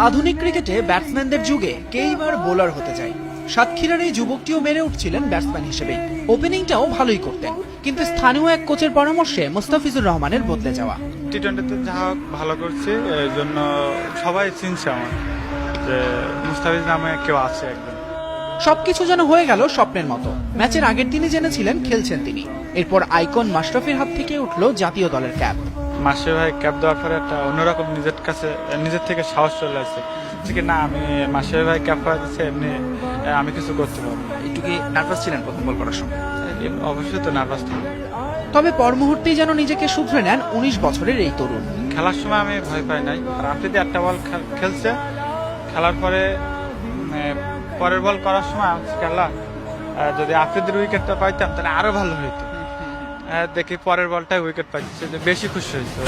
আধুনিক ক্রিকেটে ব্যাটসম্যানদের যুগে কেইবার বোলার হতে যায়। সাতক্ষীরার এই যুবকটিও বেড়ে উঠছিলেন ব্যাটসম্যান হিসেবেই। ওপেনিংটাও ভালোই করতেন, কিন্তু স্থানীয় এক কোচের পরামর্শে মুস্তাফিজুর রহমানের বদলে যাওয়া। টি-20তে যা ভালো করছি, এই জন্য সবাই চিনছে আমার যে মুস্তাফিজ নামে কেউ আছে একদম। সবকিছু যেন হয়ে গেল স্বপ্নের মতো। ম্যাচের আগের দিনই জেনেছিলেন খেলছেন তিনি। এরপর আইকন মাশরাফির হাত থেকে উঠল জাতীয় দলের ক্যাপ। মাসে ভাই ক্যাপ দেওয়ার পরে একটা অন্যরকম নিজের থেকে সাহস চলে আসছে যে না, আমি মাসে ভাই ক্যাপ করা দিচ্ছে, এমনি আমি কিছু করতে পারবো। একটু কি নার্ভাস ছিলেন প্রথম বল করার সময়? অবশ্যই তো নার্ভাস থাকি, তবে পর মুহূর্তেই যেন নিজেকে শুধরে নেন 19 বছরের এই তরুণ। খেলার সময় আমি ভয় পাই নাই। আর আফ্রিদি একটা বল খেলছে, খেলার পরে পরের বল করার সময় খেলা যদি আফ্রিদির উইকেটটা পাইতাম তাহলে আরো ভালো হইতো। দেখি পরের বলটাই উইকেট পাইছে, বেশি খুশি হয়েছে।